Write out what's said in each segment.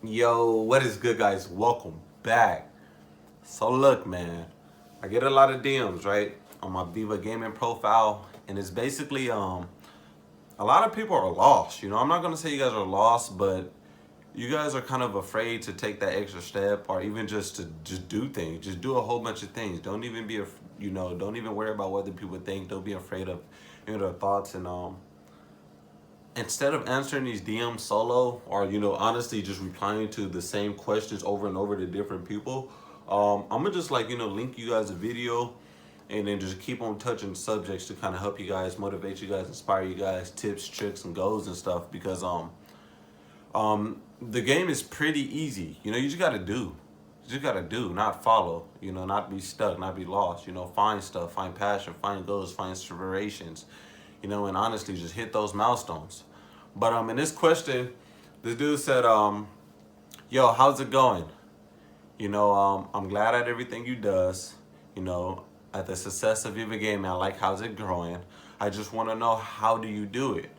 Yo, what is good, guys? Welcome back. So look, man, I get a lot of DMs, right, on my Viva gaming profile, and it's basically a lot of people are lost. I'm not gonna say you guys are lost, but you guys are kind of afraid to take that extra step, or even just to just do things, just do a whole bunch of things. Don't even be, don't even worry about what other people think. Don't be afraid of their thoughts and instead of answering these DMs solo or honestly just replying to the same questions over and over to different people, I'm gonna just link you guys a video and then just keep on touching subjects to kind of help you guys, motivate you guys, inspire you guys, tips, tricks, and goals and stuff because the game is pretty easy. You just gotta do. You just gotta do, not follow. Not be stuck, not be lost. Find stuff, find passion, find goals, find inspirations. And honestly, just hit those milestones. But in this question, this dude said, "Yo, how's it going? I'm glad at everything you does. At the success of your game, I like how's it growing. I just want to know how do you do it?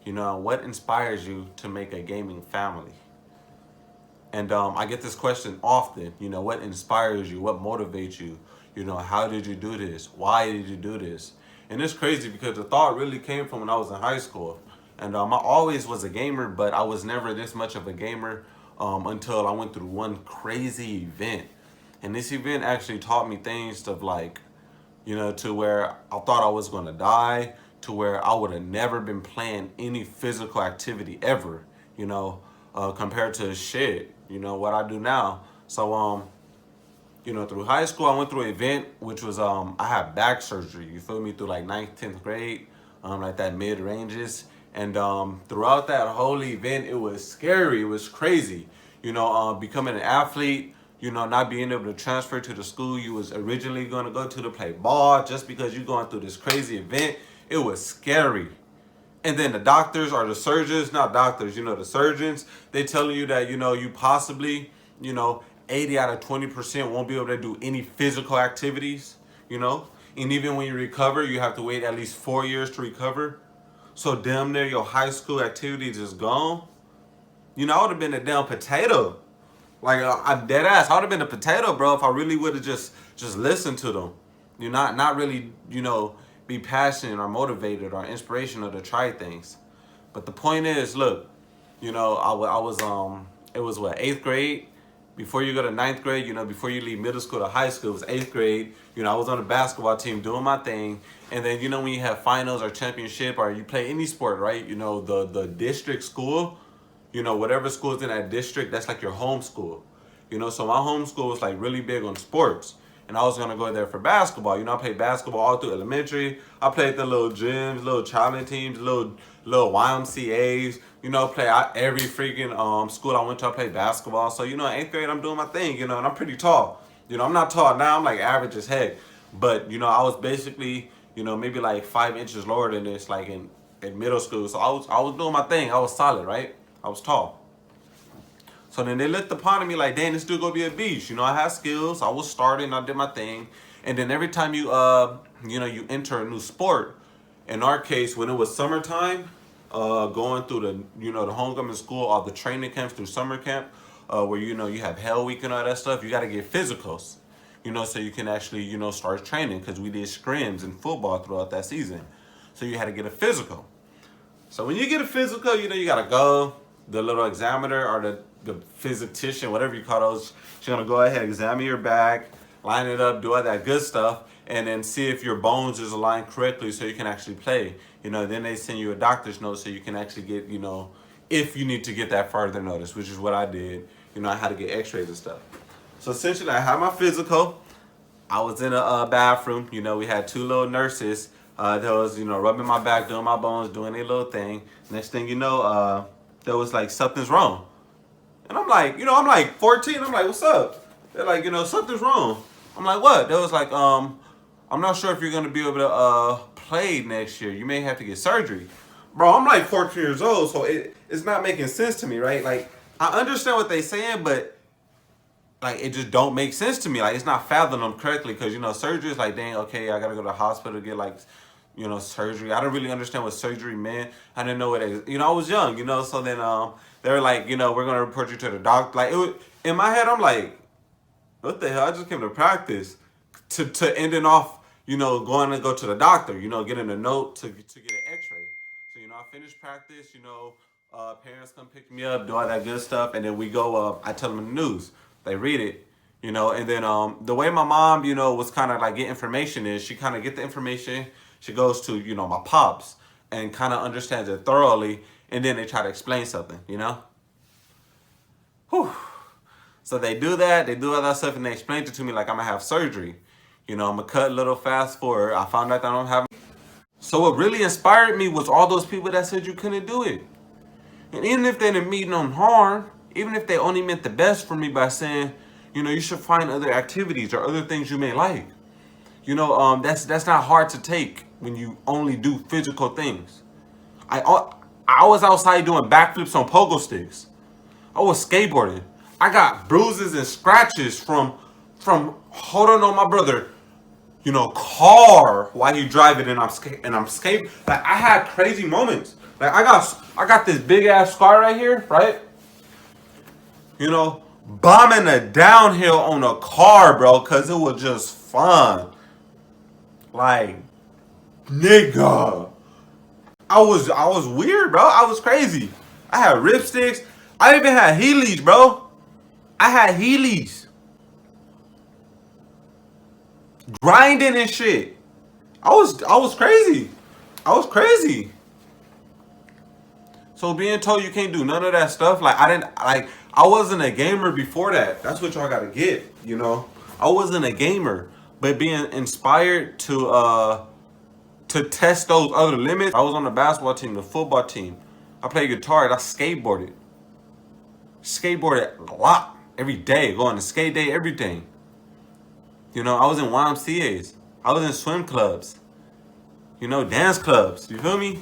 What inspires you to make a gaming family?" And I get this question often. What inspires you? What motivates you? How did you do this? Why did you do this? And it's crazy because the thought really came from when I was in high school. And I always was a gamer, but I was never this much of a gamer until I went through one crazy event. And this event actually taught me things of to where I thought I was going to die, to where I would have never been playing any physical activity ever, compared to shit, what I do now. So, through high school, I went through an event, which was, I had back surgery, you feel me, through like ninth, 10th grade, like that mid ranges. And throughout that whole event, it was scary, it was crazy, becoming an athlete, not being able to transfer to the school you was originally going to go to play ball just because you're going through this crazy event. It was scary. And then the doctors or the surgeons, not doctors, the surgeons, they telling you that, you possibly, 80 out of 20% won't be able to do any physical activities, And even when you recover, you have to wait at least 4 years to recover. So damn near your high school activities is gone. I would have been a damn potato. Like I'm dead ass. I would have been a potato, bro, if I really would have just listened to them. Not really, be passionate or motivated or inspirational to try things. But the point is, look, I was it was what, eighth grade. Before you go to ninth grade, before you leave middle school to high school, it was eighth grade. I was on the basketball team doing my thing. And then, when you have finals or championship or you play any sport, right? The district school, whatever school's in that district, that's like your home school. So my home school was like really big on sports. And I was gonna go there for basketball. I played basketball all through elementary. I played the little gyms, little challenge teams, little YMCA's. Play out every freaking school I went to. I played basketball. So eighth grade, I'm doing my thing. And I'm pretty tall. I'm not tall now. I'm like average as heck. But I was basically maybe like 5 inches lower than this, like in middle school. So I was doing my thing. I was solid, right? I was tall. So then they looked upon me like, dang, this dude gonna be a beast. I had skills. I was starting. I did my thing. And then every time you enter a new sport, in our case, when it was summertime, going through the homecoming school, all the training camps through summer camp, where you have Hell Week and all that stuff, you got to get physicals, so you can actually start training because we did scrims and football throughout that season, so you had to get a physical. So when you get a physical, you gotta go. The little examiner or the physician, whatever you call those, she's gonna go ahead, examine your back, line it up, do all that good stuff, and then see if your bones is aligned correctly so you can actually play. Then they send you a doctor's note so you can actually get, if you need to get that further notice, which is what I did. I had to get x-rays and stuff. So essentially I had my physical. I was in a bathroom. We had two little nurses that was, rubbing my back, doing my bones, doing their little thing. Next thing you know, there was like, something's wrong. And I'm like, I'm like 14. I'm like, what's up? They're like, something's wrong. I'm like, what? They was like, I'm not sure if you're going to be able to play next year. You may have to get surgery. Bro, I'm like 14 years old, so it's not making sense to me, right? Like, I understand what they saying, but like it just don't make sense to me. Like it's not fathoming them correctly because surgery is like, dang, okay, I gotta go to the hospital to get like surgery. I didn't really understand what surgery meant. I didn't know what I was young, so then they were like, we're gonna report you to the doctor. Like, in my head, I'm like, what the hell? I just came to practice to ending off, going to go to the doctor, getting a note to get an x-ray. So, I finished practice, parents come pick me up, do all that good stuff, and then we go I tell them the news. They read it, and then the way my mom, was kind of like get information is she kind of get the information, she goes to, my pops and kind of understands it thoroughly, and then they try to explain something. Whew. So they do that, they do all that stuff, and they explained it to me like I'm gonna have surgery. I'm gonna cut a little fast forward. I found out that I don't have. So what really inspired me was all those people that said you couldn't do it. And even if they didn't mean no harm, even if they only meant the best for me by saying, you should find other activities or other things you may like. That's not hard to take when you only do physical things. I was outside doing backflips on pogo sticks. I was skateboarding. I got bruises and scratches from holding on my brother, car while he driving and I'm skating. Like, I had crazy moments. Like, I got this big ass scar right here, right? Bombing a downhill on a car, bro, cause it was just fun. Like, nigga, I was weird, bro. I was crazy. I had ripsticks. I even had Heelys, bro. I had Heelys. Grinding and shit. I was crazy. I was crazy. So being told you can't do none of that stuff, like I wasn't a gamer before that. That's what y'all gotta get, I wasn't a gamer, but being inspired to test those other limits. I was on the basketball team, the football team. I played guitar and I skateboarded. Skateboarded a lot every day, going to skate day, everything. I was in YMCA's. I was in swim clubs. Dance clubs. You feel me?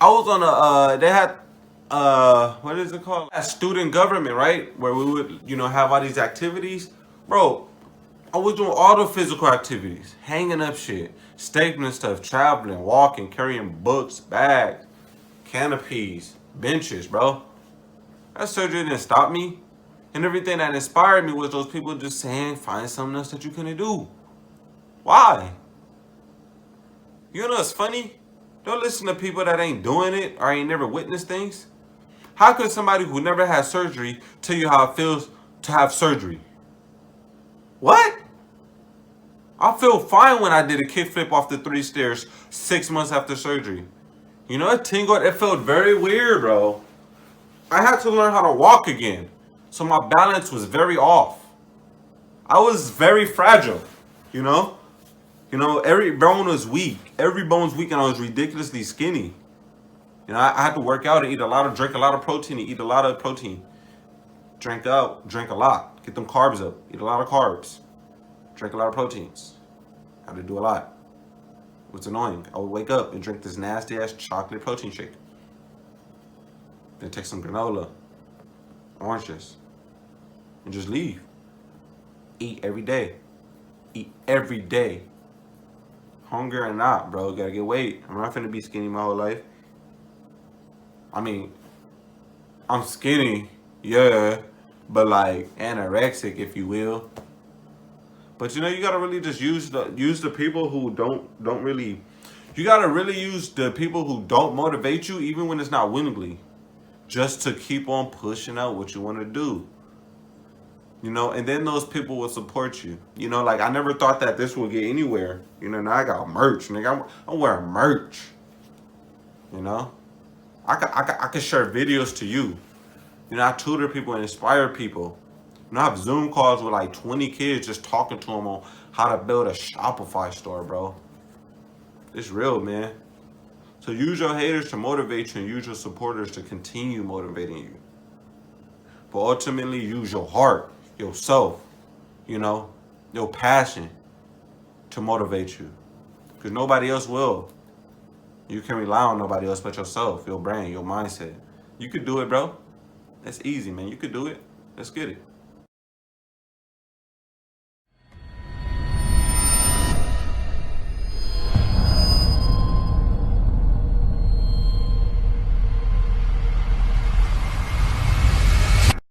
I was on they had, what is it called? A student government, right? Where we would, have all these activities. Bro, I was doing all the physical activities. Hanging up shit, stapling stuff, traveling, walking, carrying books, bags, canopies, benches, bro. That surgery didn't stop me. And everything that inspired me was those people just saying, find something else that you couldn't do. Why? It's funny? Don't listen to people that ain't doing it or ain't never witnessed things. How could somebody who never had surgery tell you how it feels to have surgery? What? I feel fine when I did a kickflip off the 3 stairs 6 months after surgery. It tingled. It felt very weird, bro. I had to learn how to walk again. So my balance was very off. I was very fragile, every bone was weak. Every bone's weak and I was ridiculously skinny. I had to work out and drink a lot of protein and eat a lot of protein. Drink a lot. Get them carbs up. Eat a lot of carbs. Drink a lot of proteins. Had to do a lot. What's annoying, I would wake up and drink this nasty ass chocolate protein shake. Then take some granola, orange juice, and just leave. Eat every day. Eat every day. Hunger or not, bro, gotta get weight. I'm not finna be skinny my whole life. I mean, I'm skinny, yeah, but like anorexic, if you will. But you gotta really just use the people who don't really. You gotta really use the people who don't motivate you, even when it's not willingly, just to keep on pushing out what you want to do. And then those people will support you. Like, I never thought that this would get anywhere. Now I got merch, nigga. I'm wearing merch. I could share videos to you. I tutor people and inspire people. I have Zoom calls with like 20 kids just talking to them on how to build a Shopify store, bro. It's real, man. So use your haters to motivate you and use your supporters to continue motivating you. But ultimately, use your heart, yourself, your passion to motivate you. Because nobody else will. You can rely on nobody else but yourself, your brain, your mindset. You could do it, bro. That's easy, man. You could do it. Let's get it.